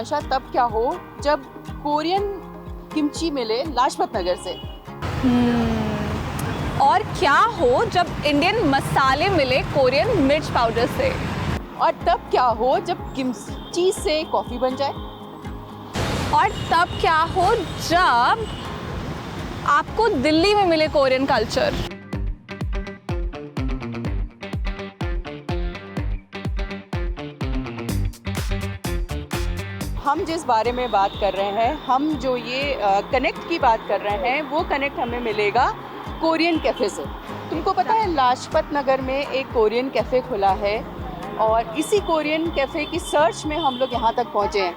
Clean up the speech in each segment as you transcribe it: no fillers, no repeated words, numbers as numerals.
प्रियांशा तब क्या हो जब कोरियन किमची मिले लाजपत नगर से। और क्या हो जब इंडियन मसाले मिले कोरियन मिर्च पाउडर से। और तब क्या हो जब किमची से कॉफ़ी बन जाए। और तब क्या हो जब आपको दिल्ली में मिले कोरियन कल्चर। हम जिस बारे में बात कर रहे हैं, हम जो ये कनेक्ट की बात कर रहे हैं, वो कनेक्ट हमें मिलेगा कोरियन कैफ़े से। तुमको पता है लाजपत नगर में एक कोरियन कैफ़े खुला है और इसी कोरियन कैफ़े की सर्च में हम लोग यहाँ तक पहुँचे हैं।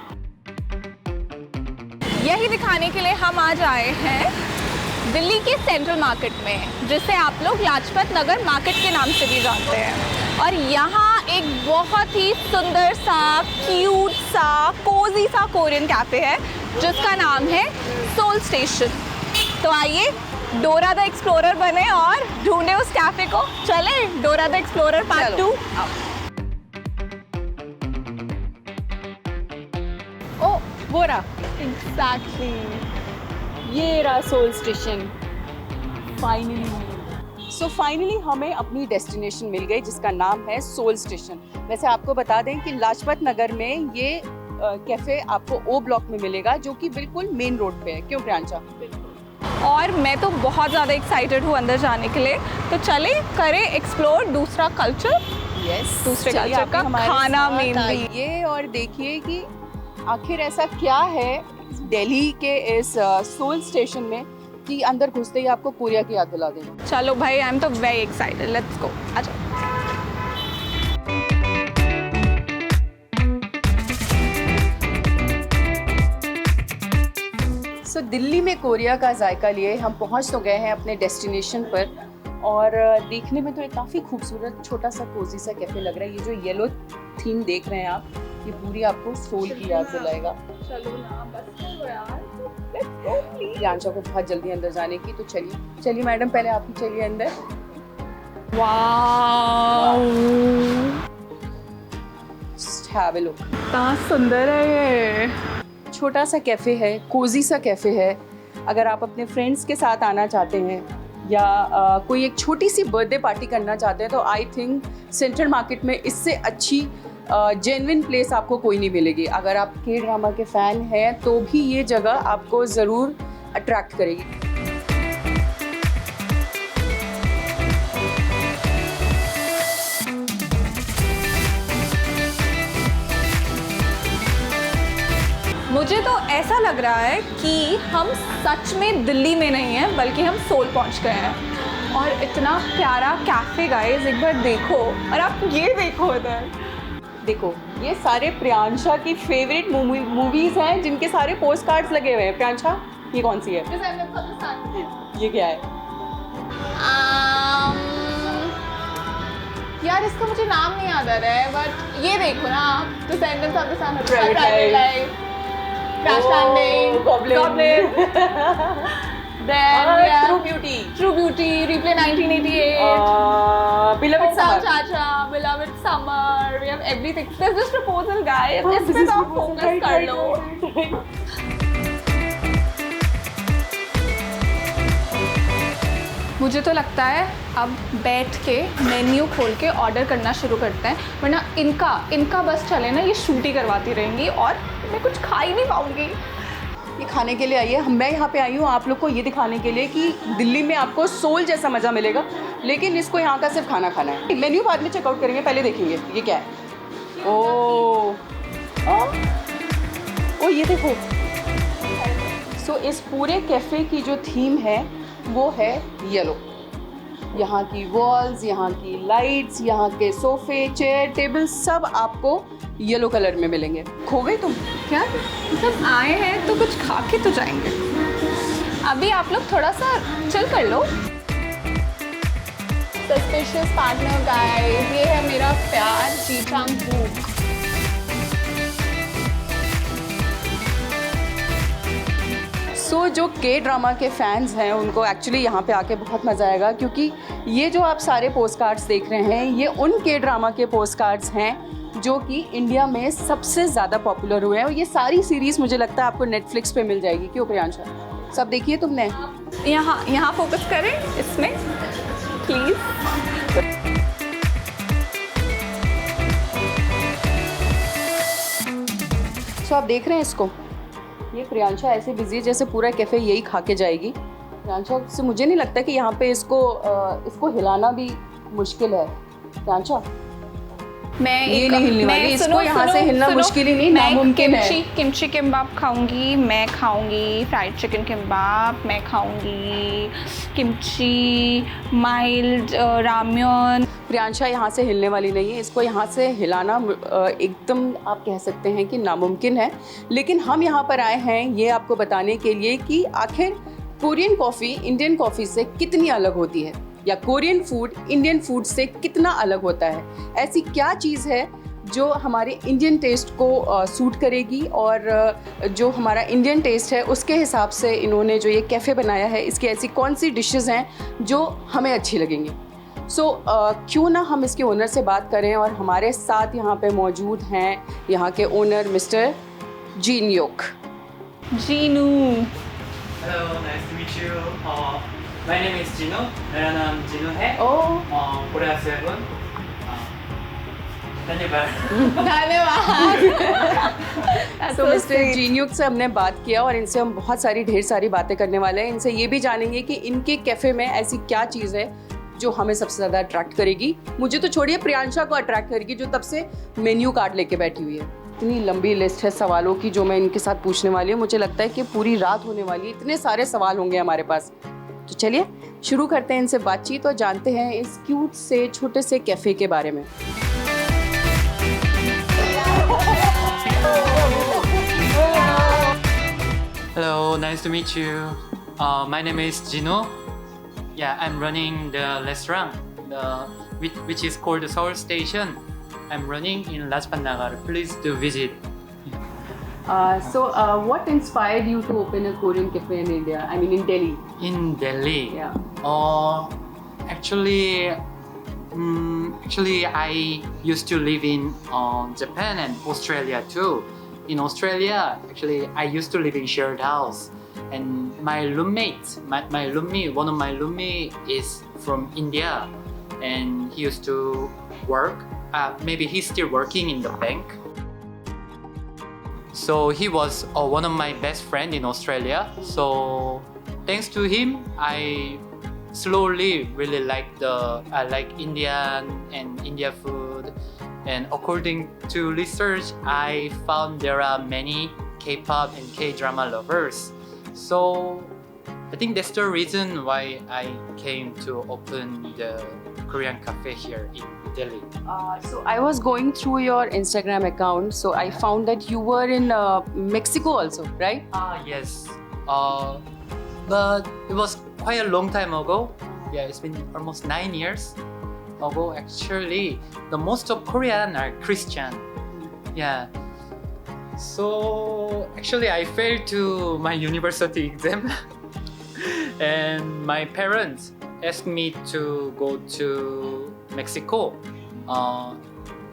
यही दिखाने के लिए हम आज आए हैं दिल्ली के सेंट्रल मार्केट में, जिसे आप लोग लाजपत नगर मार्केट के नाम से भी जानते हैं। और यहाँ एक बहुत ही सुंदर सा, क्यूट सा, कोजी सा कोरियन कैफ़े है जिसका नाम है सोल स्टेशन। तो आइए डोरा द एक्सप्लोरर बने और ढूंढे उस कैफ़े को। चले डोरा द एक्सप्लोरर पार्ट 2। ओ वो रहा, एग्जैक्टली ये रहा सोल स्टेशन। फाइनली हमें अपनी डेस्टिनेशन मिल गई जिसका नाम है सोल स्टेशन। वैसे आपको बता दें कि लाजपत नगर में ये कैफ़े आपको ओ ब्लॉक में मिलेगा, जो कि बिल्कुल मेन रोड पे है। क्यों प्रियांशा? और मैं तो बहुत ज़्यादा एक्साइटेड हूँ अंदर जाने के लिए। तो चले करें एक्सप्लोर दूसरा कल्चर। यस, दूसरे कल्चर का खाना मेनली। ये और देखिए कि आखिर ऐसा क्या है दिल्ली के इस सोल स्टेशन में कि अंदर घुसते ही आपको कोरिया की याद दिला देगा। चलो भाई, आई एम तो वेरी एक्साइटेड, लेट्स गो। अच्छा, सो दिल्ली में कोरिया का जायका लिए हम पहुंच तो गए हैं अपने डेस्टिनेशन पर। और देखने में तो एक काफ़ी खूबसूरत छोटा सा कोजी सा कैफ़े लग रहा है। ये जो येलो थीम देख रहे हैं आप, ये पूरी आपको सोल की याद दिलाएगा। चलो ना, बस करो यार, लेट्स गो प्लीज। प्रियांशा को बहुत जल्दी अंदर जाने की, तो चलिए मैडम, पहले आप ही चलिए अंदर। Wow, have a look. कितना सुंदर है ये। छोटा सा कैफ़े है, कोजी सा कैफ़े है। अगर आप अपने फ्रेंड्स के साथ आना चाहते हैं या कोई एक छोटी सी बर्थडे पार्टी करना चाहते हैं, तो आई थिंक सेंट्रल मार्केट में इससे अच्छी जेन्युइन प्लेस आपको कोई नहीं मिलेगी। अगर आप के ड्रामा के फ़ैन हैं तो भी ये जगह आपको ज़रूर अट्रैक्ट करेगी। मुझे तो ऐसा लग रहा है कि हम सच में दिल्ली में नहीं हैं, बल्कि हम सोल पहुंच गए हैं। और इतना प्यारा कैफ़े गाइस, एक बार देखो। और आप ये देखो इधर, देखो ये सारे प्रियांशा की फेवरेट मूवीज़ हैं जिनके सारे पोस्ट कार्ड्स लगे हुए हैं। प्रियांशा, ये कौन सी है? ये क्या है? यार इसका मुझे नाम नहीं याद आ रहा है, बट ये देखो ना, descendants of the sun, Private life, crash landing, goblin. Then we have True Beauty, True Beauty, Replay 1988, Beloved Sam Summer. Chacha, Beloved Summer. We have everything. There's this proposal, guys. Oh, इस this पे is तो आप proposal, focus कर लो। right. मुझे तो लगता है अब बैठ के मेन्यू खोल के ऑर्डर करना शुरू करते हैं, वरना इनका बस चले ना, ये शूट ही करवाती रहेंगी और मैं कुछ खा ही नहीं पाऊंगी। ये खाने के लिए आई है। मैं यहाँ पे आई हूँ आप लोग को ये दिखाने के लिए कि दिल्ली में आपको सोल जैसा मज़ा मिलेगा, लेकिन इसको यहाँ का सिर्फ खाना खाना है। मेन्यू बाद में चेकआउट करेंगे, पहले देखेंगे ये क्या है। ओ ये देखो। सो इस पूरे कैफ़े की जो थीम है वो है येलो। यहाँ की वॉल्स, यहाँ की लाइट्स, यहाँ के सोफ़े, चेयर, टेबल सब आपको येलो कलर में मिलेंगे। खो गई तुम? क्या मतलब आए हैं तो कुछ खा के तो जाएंगे। अभी आप लोग थोड़ा सा चिल कर लो। सस्पिशियस पार्टनर गाइस, ये है मेरा प्यार जी चांग वूक। सो जो के ड्रामा के फैंस हैं उनको एक्चुअली यहाँ पे आके बहुत मज़ा आएगा, क्योंकि ये जो आप सारे पोस्ट कार्ड्स देख रहे हैं ये उन के ड्रामा के पोस्ट कार्ड्स हैं जो कि इंडिया में सबसे ज़्यादा पॉपुलर हुए हैं। और ये सारी सीरीज़ मुझे लगता है आपको नेटफ्लिक्स पे मिल जाएगी। क्यों प्रियांशा, सब देखिए तुमने? यहाँ फोकस करें इसमें प्लीज़। सो आप देख रहे हैं इसको, ये प्रियांशा ऐसे बिजी है जैसे पूरा कैफ़े यही खा के जाएगी। प्रियांशा से मुझे नहीं लगता कि यहाँ पे इसको हिलाना भी मुश्किल है। प्रियांशा ये नहीं हिलने वाली, इसको यहाँ से हिलना मुश्किल ही नहीं, नामुमकिन है। किमची किम्बाप खाऊंगी, मैं खाऊंगी फ्राइड चिकन किम्बाप, मैं खाऊंगी किमची माइल्ड राम्यन। प्रियांशा यहाँ से हिलने वाली नहीं है, इसको यहाँ से हिलाना एकदम आप कह सकते हैं कि नामुमकिन है। लेकिन हम यहाँ पर आए हैं ये आपको बताने के लिए कि आखिर कोरियन कॉफ़ी इंडियन कॉफ़ी से कितनी अलग होती है, या कोरियन फूड इंडियन फूड से कितना अलग होता है। ऐसी क्या चीज़ है जो हमारे इंडियन टेस्ट को सूट करेगी, और जो हमारा इंडियन टेस्ट है उसके हिसाब से इन्होंने जो ये कैफ़े बनाया है, इसकी ऐसी कौन सी डिशेज़ हैं जो हमें अच्छी लगेंगी। क्यों ना हम इसके ओनर से बात करें, और हमारे साथ यहाँ पे मौजूद हैं यहाँ के ओनर मिस्टर जीन योक। जीनू। Hello, nice to meet you. My name is Jino. मेरा नाम जीनू है। कोरिया 7। धन्यवाद। तो मिस्टर जीन योक से हमने बात किया और इनसे हम बहुत सारी ढेर सारी बातें करने वाले हैं। इनसे ये भी जानेंगे कि इनके कैफ़े में ऐसी क्या चीज़ है जो हमें सबसे ज़्यादा अट्रैक्ट करेगी। मुझे तो छोड़िए, प्रियांशा को अट्रैक्ट करेगी जो तब से मेन्यू कार्ड लेके बैठी हुई है। इतनी लंबी लिस्ट है सवालों की जो मैं इनके साथ पूछने वाली हूँ। मुझे लगता है कि पूरी रात होने वाली है, इतने सारे सवाल होंगे हमारे पास। तो चलिए शुरू करते हैं इनसे बातचीत और जानते हैं इस क्यूट से छोटे से कैफ़े के बारे में। Hello, nice to meet you. My name is Jino. Yeah, I'm running the restaurant, which is called the Seoul Station. I'm running in Lajpat Nagar. Please do visit. What inspired you to open a Korean cafe in India? I mean, in Delhi. In Delhi. Yeah. Actually, I used to live in Japan and Australia too. In Australia, actually, I used to live in shared house, and my roommate, one of my roommate is from India, and he used to work. Maybe he's still working in the bank. So he was one of my best friend in Australia. So thanks to him, I slowly really like Indian and India food. And according to research, I found there are many K-pop and K-drama lovers. So I think that's the reason why I came to open the Korean cafe here in Delhi. So I was going through your Instagram account, so I found that you were in Mexico also, right? Yes. But it was quite a long time ago. Yeah, it's been almost 9 years ago actually. The most of Korean are Christian. Yeah. So actually I failed to my university exam and my parents asked me to go to Mexico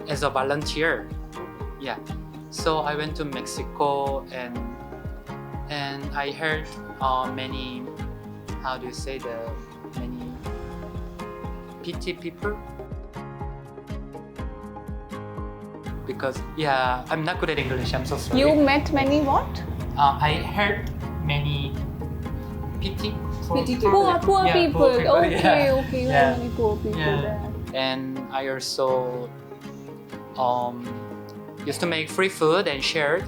as a volunteer. Yeah. So I went to Mexico and I heard many, how do you say, many PT people, because yeah, I'm not good at English, I'm so sorry. You met many what? I heard many PT Poor people. Yeah, poor people, Okay, yeah. okay. You Yeah. have many poor people Yeah. there. And I also used to make free food and shared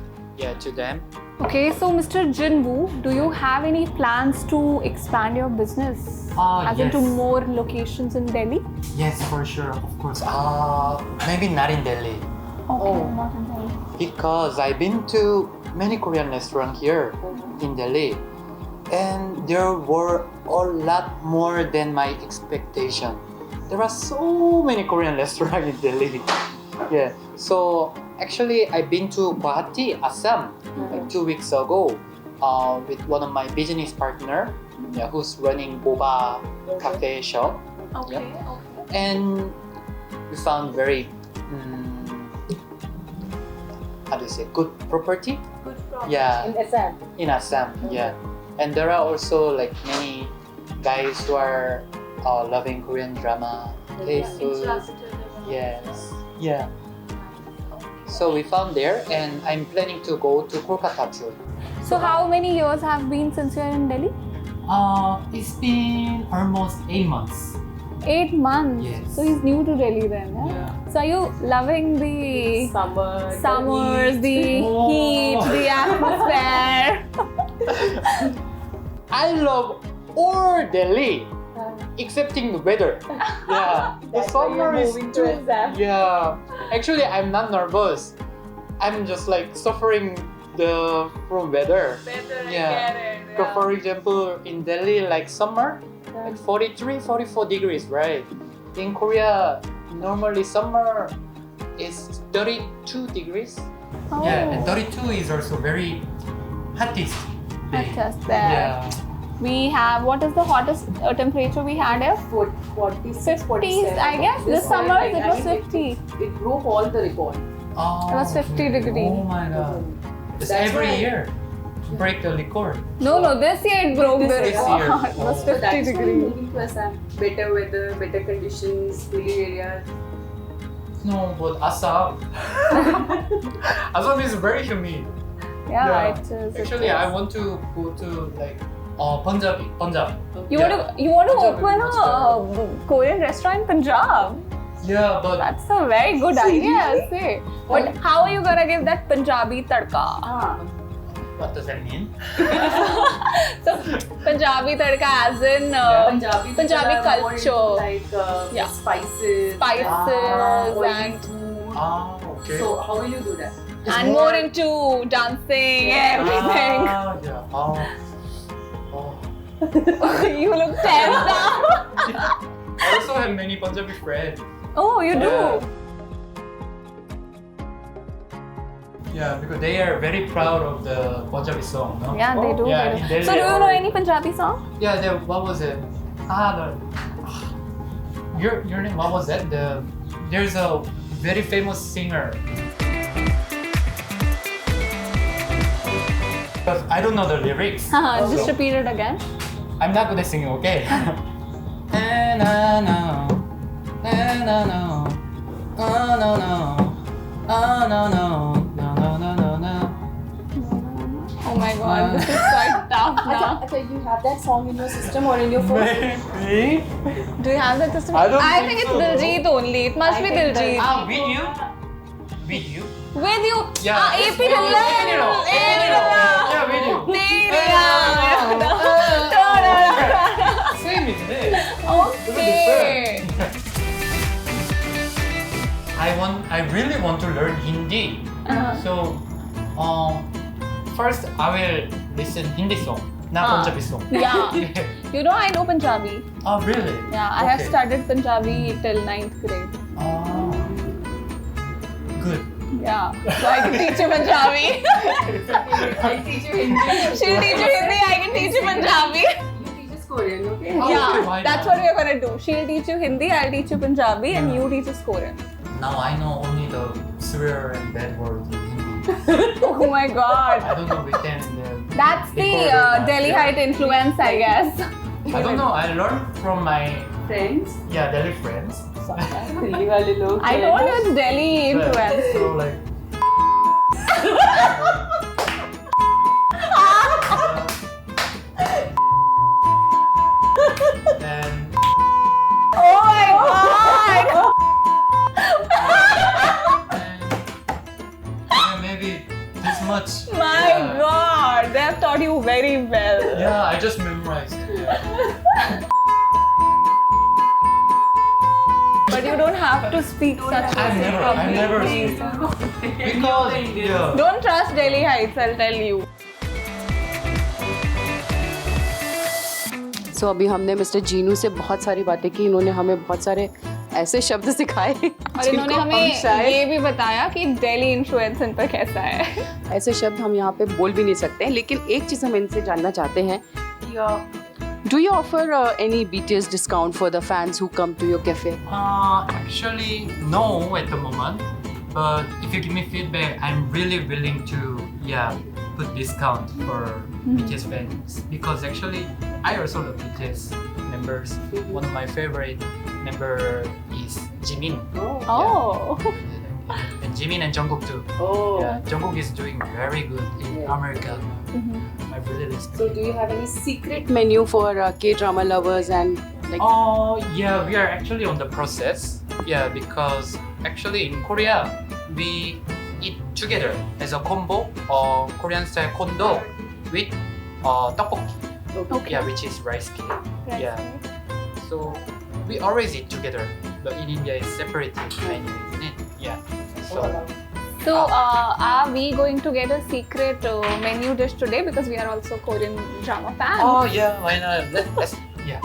to them. Okay, so Mr. Jinwoo, do you have any plans to expand your business? As into Yes. more locations in Delhi? Yes, for sure, of course. Maybe not in Delhi, Okay, not in Delhi. because I've been to many Korean restaurants here in Delhi, and there were a lot more than my expectation. There are so many Korean restaurants in Delhi. Yeah. So actually, I've been to Guwahati, Assam, like 2 weeks ago, with one of my business partner, yeah, who's running boba cafe shop. Okay. Yeah. And we found very how do you say, good property. Good problem. Yeah, In Assam. in Assam. Yeah, and there are also like many guys who are loving Korean drama, K-food. Yes. Yeah. So we found there, and I'm planning to go to Kolkata too. So how many years have been since you're in Delhi? It's been almost 8 months. 8 months. Yes. So he's new to Delhi then, yeah? Yeah. So are you loving the summers, the Oh. heat, the atmosphere? I love all Delhi, excepting the weather. Yeah, the summer is too. Yeah, actually, I'm not nervous. I'm just like suffering from weather. Yeah. So for example, in Delhi, like summer, like 43, 44 degrees, right? In Korea, normally summer is 32 degrees. Oh. Yeah, and 32 is also very hottest day. Hottest there. Yeah. We have, what is the hottest temperature we had here? 46, 50s, 47. I guess. This summer it was 50. It broke all the record. Oh, It was 50 okay. degree. Oh my god. It's That's every why- year. Break the record. No, this year it broke the This record. year. It was Oh. 50 That's why I'm degree. moving to Assam. Better weather, better conditions, hilly areas. No, but Assam. Assam is very humid. Yeah, it is. Actually, I want to go to like Punjab. You Yeah. want to Punjab open is a Korean restaurant in Punjab? Yeah, but That's a very good idea, I'll say. But how are you gonna give that Punjabi tadka? what does that mean? So Punjabi tadka as in Punjabi Punjabi people are more into, culture. like Yeah. spices, Spices oily and- food. Ah, okay. So how will you do that? It's and more into dancing, everything. Ah, yeah. Oh. You look tense now. I also have many Punjabi friends. Oh, you do? Yeah, because they are very proud of the Punjabi song, no? Yeah, they do. Yeah, they in do. Delhi So, do you or- know any Punjabi song? Yeah, what was it? Your name, what was that? There's a very famous singer. Because I don't know the lyrics. Just so repeat it again. I'm not good at singing, okay? Na na na na na na na na. Oh my god, this is quite tough now. Okay, you have that song in your system or in your phone? Maybe. Do you have that system? I don't think think it's so. Diljit only. It must be Diljit. Ah, with you? With you? With you? Yeah. AP Dhillon. Yeah, with you. Same, isn't it? Okay. I really want to learn Hindi. So, first I will listen Hindi song, not Punjabi song. Yeah. You know, I know Punjabi. Oh, really? Yeah, I have Okay. studied Punjabi till 9th grade. Oh, good. Yeah. So I can teach you Punjabi. I'll teach you Hindi. She'll teach you Hindi, I can teach you Punjabi. You teach us Korean, okay? Oh, Yeah, why that's not? what we're gonna do. She'll teach you Hindi, I'll teach you Punjabi, and you teach us Korean. Now I know only the swear and bad words in Hindi. Oh my I god. don't know we can. That's the record that. Delhi height influence, I guess. I don't know. I learned from my Friends, Delhi friends. Delhi wale log. I told you it's Delhi influence. So like. And Oh my god! yeah, maybe this much. My Yeah. god! They have taught you very well. Yeah, I just memorized. But you don't have to speak such I've never seen. Because yeah. Don't trust Delhi heights, I'll tell you. सो अभी हमने mister Jinu से बहुत सारी बातें की. इन्होंने हमें बहुत सारे ऐसे शब्द सिखाए और इन्होंने हमें ये भी बताया कि दिल्ली इन्फ्लुएंस सेंटर कैसा है। ऐसे शब्द हम यहाँ पे बोल भी नहीं सकते हैं, लेकिन एक चीज़ हम इनसे जानना चाहते हैं कि do you offer any BTS discount for the fans who come to your cafe? Actually, no at the moment. But if you give me feedback, I'm really willing to put discount for BTS fans because actually I also love BTS members. One of my favorite member is Jimin. Oh. And Jimin and Jungkook too. Oh. Yeah, Jungkook is doing very good in America. I really respect. So do you have any secret menu for K-drama lovers and like? Oh yeah, we are actually on the process. Yeah, because actually in Korea we eat together as a combo, Korean style kondo with tteokbokki. Okay. Yeah, which is rice cake. Yeah. So we always eat together, but in India it's separated menu, isn't it? Yeah. So So are we going to get a secret menu dish today because we are also Korean drama fans? oh yeah, why not? Let's yeah.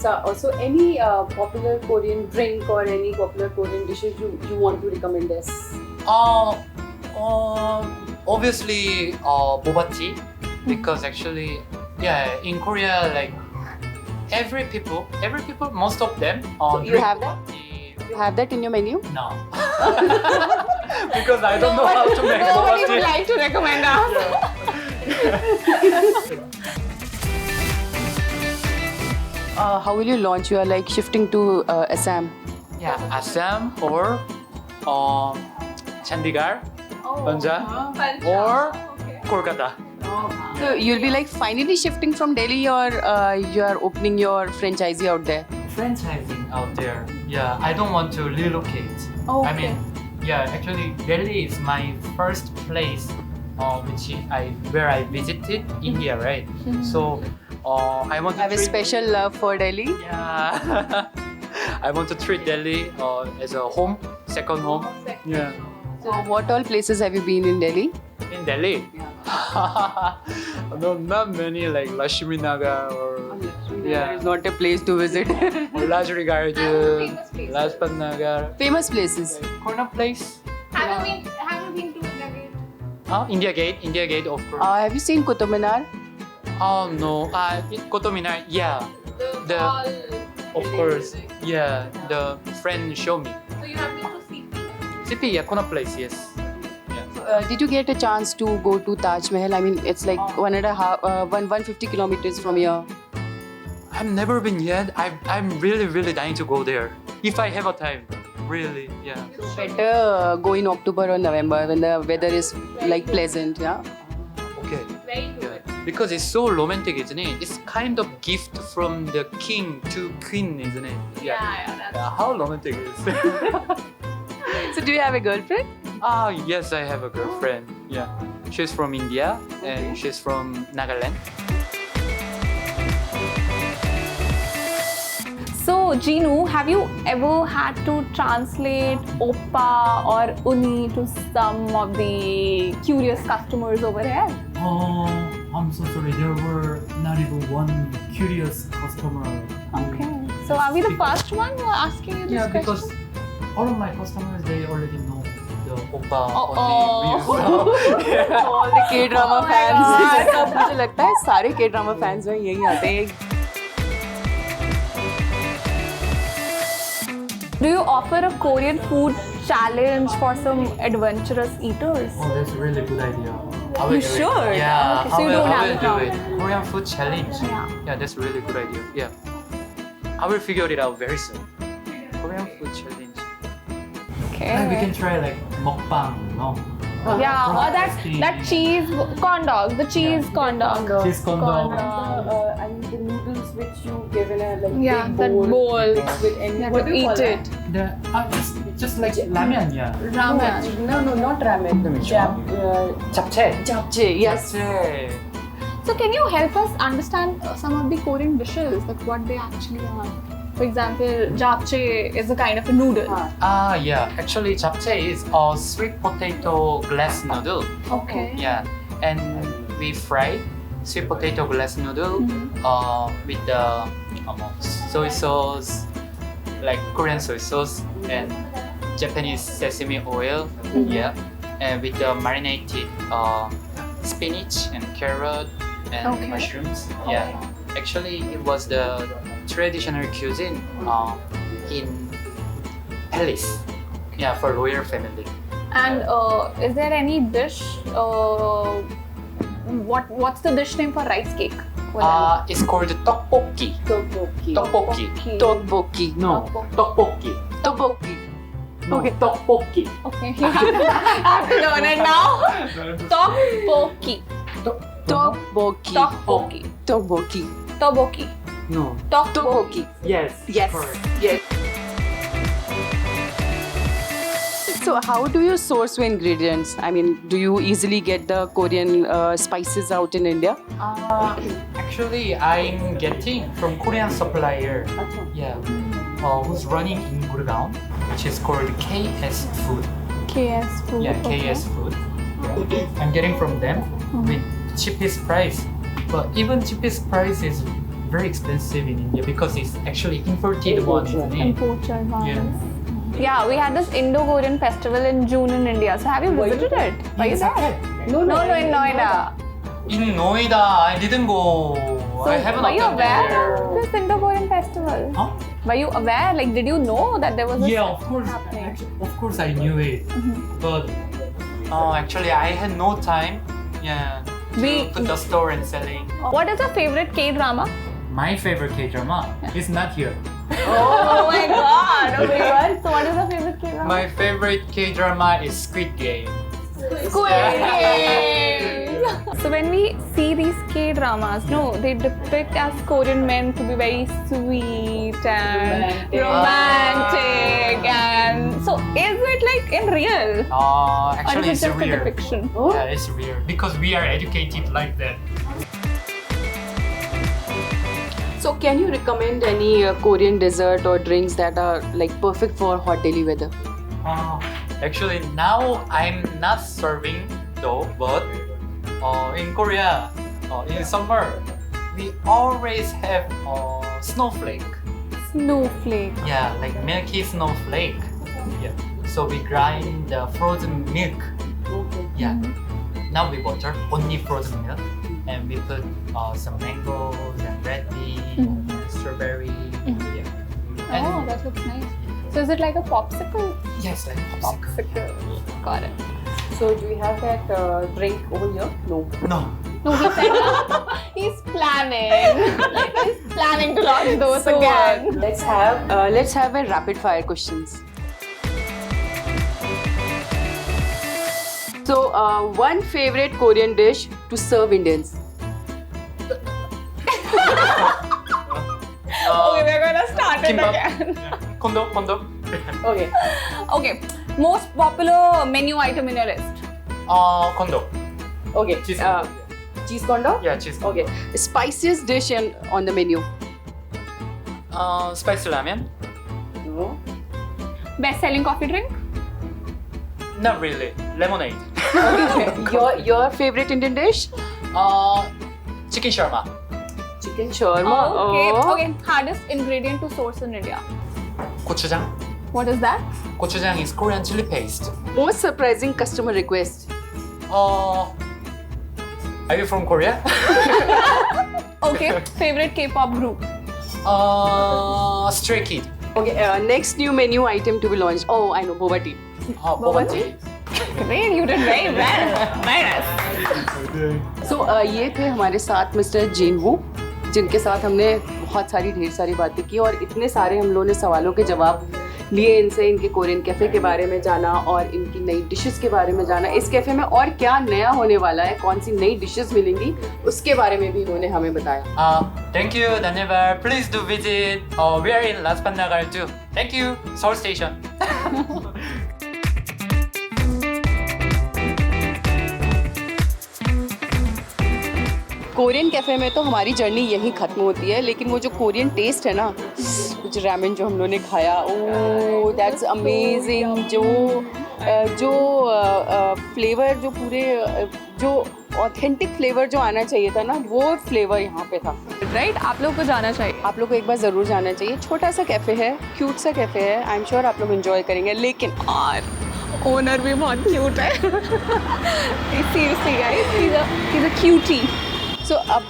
So also any popular Korean drink or any popular Korean dishes you want to recommend us? Obviously boba tea because actually in Korea like every people most of them you drink have boba that? tea. You have that in your menu? No. Because I don't know how to make boba Nobody tea. would like to recommend us. How will you launch? You are like shifting to Assam. Yeah, Assam or Chandigarh, Punjab or Kolkata. So you'll be like finally shifting from Delhi, or you are opening your franchisee out there? Franchising out there. Yeah, I don't want to relocate. Oh, I mean, actually Delhi is my first place where I visited India, right? So I want to Have a treat- special love for Delhi. Yeah. I want to treat Delhi as a home, second home. Yeah. So what all places have you been in Delhi? In Delhi? No, not many like Lakshmi Nagar or It's not a place to visit. or Lajri Garden, Famous places. Lajpat Nagar, Famous places. corner place. Have you been to Delhi? India Gate of course. Have you seen Qutub Minar? Oh no, Qutub Minar, yeah. The of course, yeah. The friend showed me. So you have been to CP? CP, yeah, corner place, yes. Did you get a chance to go to Taj Mahal? I mean, it's like 150 kilometers from here. I've never been yet. I'm really dying to go there if I have a time. Really, yeah. Better go in October or November when the weather is like pleasant, yeah? Okay. Very Yeah. Because it's so romantic, isn't it? It's kind of gift from the king to queen, isn't it? That's How romantic is it? So do you have a girlfriend? Yes, I have a girlfriend. Yeah. She's from India and she's from Nagaland. So, Jeenu, have you ever had to translate Oppa or Uni to some of the curious customers over here? Oh, I'm so sorry. There were not even one curious customer. Okay. So, are we the first one who are asking you this Yeah, question? because all of my customers, they already know the Oppa Oh. only views. All the K-drama Oh my fans. God. सब मुझे लगता है सारे K-drama fans जो हैं यही आते हैं. Do you offer a Korean food challenge for some adventurous eaters? Oh, that's a really good idea. You sure? Yeah, Okay, so you don't I have will it do now. it. Korean food challenge. Yeah. Yeah, that's a really good idea. Yeah. I will figure it out very soon. Korean food challenge. Okay. We can try like mukbang, no? Yeah, or that Tasty. cheese corn dog, the cheese corn dog. Cheese condom. I mean the noodles which you give in a like Yeah, big that bowl. bowl. With any, You have what to do you eat call it. It's just like ramen, yeah. Ramen. No, not ramen. Japchae. Japchae, yes. Japchae. So can you help us understand some of the Korean dishes, like what they actually are? For example, japchae is a kind of a noodle. Yeah. Actually, japchae is a sweet potato glass noodle. Okay. Yeah, and we fry sweet potato glass noodle with the soy sauce like Korean soy sauce and Japanese sesame oil. Yeah, and with the marinated spinach and carrot and Okay. mushrooms. Yeah, actually it was the traditional cuisine in palace. Yeah, for royal family. And is there any dish? What's the dish name for rice cake? It's called tteokbokki. Tteokbokki. Tteokbokki. Tteokbokki. No, tteokbokki. Tteokbokki. No, tteokbokki. Okay, you have to learn it now. Tteokbokki. Tteokbokki. Tteokbokki. Tteokbokki. Tteokbokki. No. Tteokbokki. Yes. Yes. Correct. Yes. So how do you source your ingredients? I mean, do you easily get the Korean spices out in India? Actually, I'm getting from Korean supplier. Yeah. Who's running in Gurgaon, which is called KS Food. KS food. Yeah, KS Food. I'm getting from them with cheapest price. But even cheapest price is very expensive in India because it's actually imported one, isn't it? Imported ones. Yeah. Yeah, we had this Indo-Korean festival in June in India. So have you visited it? Were you there? No, No, in Noida. In Noida, I didn't go. I haven't were you attended aware there. of this Indo-Korean festival? Huh? Were you aware? Like, did you know that there was a Yeah, of course. happening? Of course, I knew it. But actually, I had no time. Yeah. To put the store and selling. What is your favorite K-drama? My favorite K-drama is not here. Oh my god! Okay, so what is your favorite K-drama? My favorite K-drama is Squid Game. Squid Game! So when we see these K-dramas, no, they depict as Korean men to be very sweet and romantic and so is it like in real? Or Actually, is it's it just a real. depiction? Yeah, it's real because we are educated like that. So can you recommend any Korean dessert or drinks that are like perfect for hot daily weather? Actually, now I'm not serving though, but in Korea, in summer, we always have snowflake. Snowflake. Yeah, like milky snowflake. Yeah. So we grind the frozen milk. Yeah. Not with water, only frozen milk. And we put some mangoes and red bean, strawberry. Yeah. And Oh, that looks nice. So is it like a popsicle? yes, like popsicle. Got it. So do we have that drink over here? No. No. No, he said he's planning. He's planning to launch those So, again. let's have a rapid fire questions. So one favorite Korean dish to serve Indians. Okay, we're gonna start it Kimbap. again. Kondo. Okay. Okay, most popular menu item in your list. Kondo. Okay. Cheese Cheese kondo. Yeah, cheese kondo. Okay. Spiciest dish on the menu. Spicy ramen? No. Best selling coffee drink? Not really. Lemonade. Your favorite Indian dish? Chicken shawarma. Chicken shawarma. Okay. Hardest ingredient to source in India. Gochujang. What is that? Gochujang is Korean chili paste. Most surprising customer request. Are you from Korea? Okay, favorite K-pop group. Stray Kid. Okay. Next new menu item to be launched. Oh, I know. Boba tea. Boba tea. Great, you did very well. Very nice. So ये थे हमारे साथ mister gene वू, जिनके साथ हमने बहुत सारी ढेर सारी बातें की और इतने सारे हम लोगों ने सवालों के जवाब लिए इनसे, इनके कोरियन कैफ़े के बारे में जाना और इनकी नई डिशेस के बारे में जाना, इस कैफ़े में और क्या नया होने वाला है, कौन सी नई डिशेस मिलेंगी, उसके बारे में भी इन्होंने हमें बताया. Thank you, Daniel. Please do visit. We are in Laspan Nagar too. Thank you, Seoul Station. Korean cafe में तो हमारी जर्नी यहीं ख़त्म होती है, लेकिन वो जो कोरियन टेस्ट है ना, कुछ रामेन जो हम लोगों ने खाया, ओह दैट्स अमेजिंग. जो फ्लेवर जो पूरे जो ऑथेंटिक फ्लेवर जो आना चाहिए था ना, वो फ्लेवर यहाँ पे था। राइट, आप लोग को जाना चाहिए। आप लोग को एक बार ज़रूर जाना चाहिए। छोटा सा कैफ़े है, क्यूट सा कैफ़े है, आई एम श्योर आप लोग एंजॉय करेंगे। लेकिन और ओनर भी बहुत क्यूट है। Seriously guys, he's a cutie। सो अब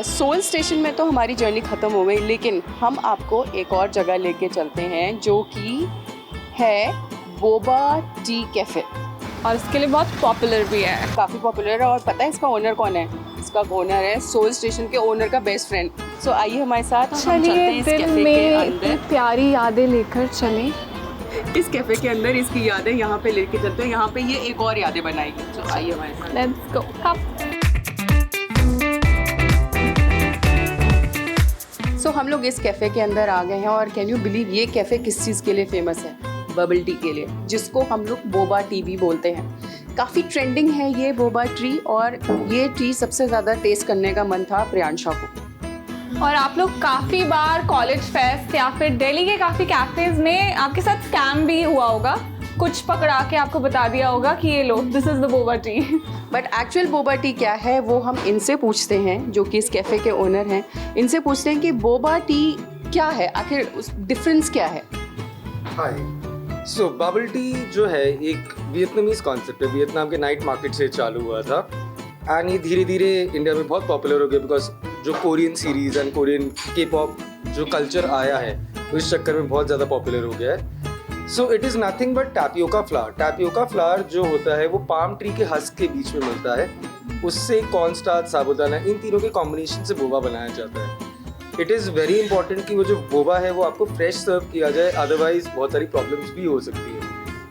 सोल स्टेशन में तो हमारी जर्नी ख़त्म हो गई, लेकिन हम आपको एक और जगह लेके चलते हैं जो कि है बोबा टी कैफ़े। और इसके लिए बहुत पॉपुलर भी है। काफ़ी पॉपुलर है। और पता है इसका ओनर कौन है? इसका ओनर है सोल स्टेशन के ओनर का बेस्ट फ्रेंड। सो आइए हमारे साथ, हम चलते हैं इस दिल कैफ़े के में अंदर। प्यारी यादें लेकर चलें। इस कैफ़े के अंदर इसकी यादें यहाँ पे लेके चलते हैं। यहाँ पे ये एक और यादें बनाएगी। तो आइए हमारे साथ। Let's go. सो हम लोग इस कैफ़े के अंदर आ गए हैं और कैन यू बिलीव ये कैफ़े किस चीज़ के लिए फेमस है? बबल टी के लिए, जिसको हम लोग बोबा टी भी बोलते हैं। काफ़ी ट्रेंडिंग है ये बोबा टी, और ये टी सबसे ज़्यादा टेस्ट करने का मन था प्रियांशा को। और आप लोग काफ़ी बार कॉलेज फेस्ट या फिर दिल्ली के काफ़ी कैफ़ेज़ में आपके साथ स्कैम भी हुआ होगा, कुछ पकड़ा के आपको बता दिया होगा कि ये लो, this is the boba tea. But actual boba tea क्या है वो हम इनसे पूछते हैं, जो कि इस कैफ़े के ओनर हैं। इनसे पूछते हैं कि बोबा टी क्या है, आखिर उस डिफरेंस क्या है। हाय, सो बबल टी जो है एक वियतनामीज कॉन्सेप्ट है, वियतनाम के नाइट मार्केट से चालू हुआ था एंड ये धीरे धीरे इंडिया में बहुत पॉपुलर हो गया बिकॉज जो कोरियन सीरीज एंड कोरियन के पॉप जो कल्चर आया है उस चक्कर में बहुत ज़्यादा पॉपुलर हो गया है। So it is nothing but tapioca flower. Tapioca flower जो होता है वो पाम ट्री के हस्क के बीच में मिलता है, उससे कॉर्नस्टार्च, साबूदाना, इन तीनों के कॉम्बिनेशन से बोबा बनाया जाता है। इट इज़ वेरी इंपॉर्टेंट कि वो जो बोबा है वो आपको फ्रेश सर्व किया जाए, अदरवाइज बहुत सारी प्रॉब्लम्स भी हो सकती है।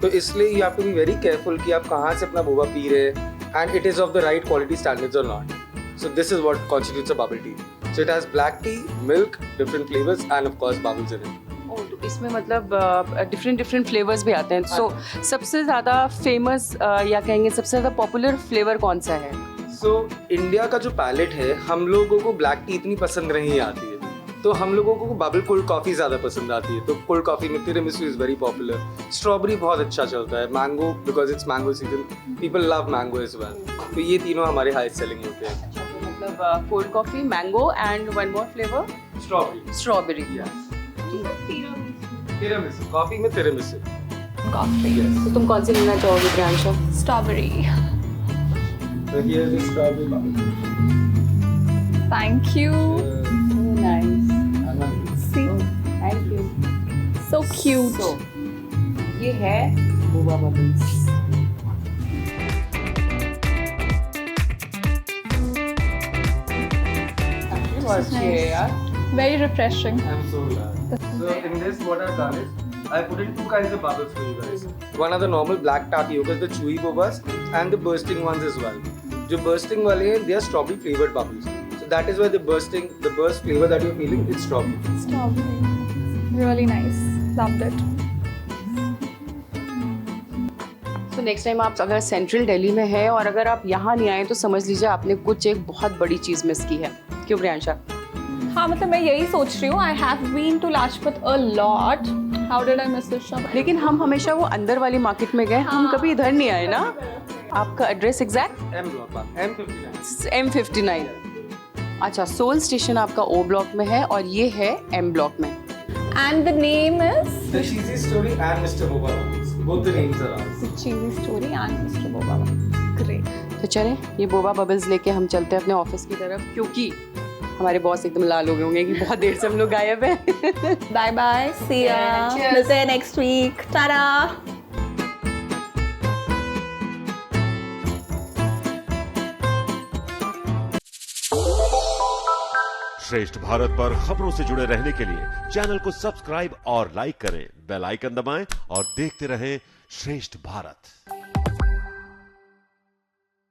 तो इसलिए you have to be very careful कि आप कहाँ से अपना बोबा पी रहे हैं and it is of the right quality standards और not. So this is what constitutes a bubble tea. So it has black tea, milk, different flavours and of course bubbles in it. तो इसमें मतलब different flavours भी आते हैं। सो सबसे ज़्यादा famous या कहेंगे सबसे ज़्यादा पॉपुलर फ्लेवर कौन सा है? सो इंडिया का जो पैलेट है, हम लोगों को ब्लैक टी इतनी पसंद नहीं आती है, तो हम लोगों को बबल कोल्ड कॉफ़ी ज़्यादा पसंद आती है। तो कोल्ड कॉफ़ी में tiramisu is very popular. Strawberry बहुत अच्छा चलता है। Mango, because it's mango season, people love mango as well. तो ये तीनों हमारे हाईएस्ट सेलिंग होते हैं। अच्छा, तो मतलब cold coffee, mango and one more flavour strawberry. Tiramisu, coffee में तिरामिसू। कॉफ़ी, तो तुम कौन सी लेना चाहोगे Priyansha? Strawberry. So here's the strawberry bubble. Thank you. Nice, see, thank you. So cute. So, ये है बोबा बबल्स। बहुत अच्छी है यार। Very refreshing. I'm so glad. So in this, what I've done is I put in two kinds of bubbles for you guys. One are the normal black tapioca, the chewy bobas, and the bursting ones as well. जो bursting वाले हैं, they are strawberry flavored bubbles. So that is why the burst flavor that you're feeling is strawberry. Strawberry. Really nice. Loved it. तो next time आप अगर central Delhi में है और अगर आप यहाँ नहीं आए तो समझ लीजिए आपने कुछ एक बहुत बड़ी चीज़ मिस की है। क्यों प्रियांशा? हाँ, मतलब मैं यही सोच रही हूँ। I have been to Lajpat a lot. How did I miss this shop? लेकिन हम हमेशा वो अंदर वाली मार्केट में गए, हम कभी इधर नहीं आए ना। आपका address exact? M block, M59. M59। अच्छा, सोल स्टेशन आपका O ब्लॉक में है और ये है M ब्लॉक में। And the name is The Cheesy Story and Mr. Boba Bubbles. Both the names are ours. The Cheesy Story and Mr. Boba. Great. तो चलें ये बोबा बबल्स लेके हम चलते हैं अपने ऑफिस की तरफ, क्योंकि हमारे बॉस एकदम लाल हो गए होंगे कि बहुत देर से हम लोग गायब हैं। Bye bye. See ya. Cheers. We'll see you next week. Ta-da. श्रेष्ठ भारत पर खबरों से जुड़े रहने के लिए चैनल को सब्सक्राइब और लाइक करें, बेल आइकन दबाएं और देखते रहें श्रेष्ठ भारत।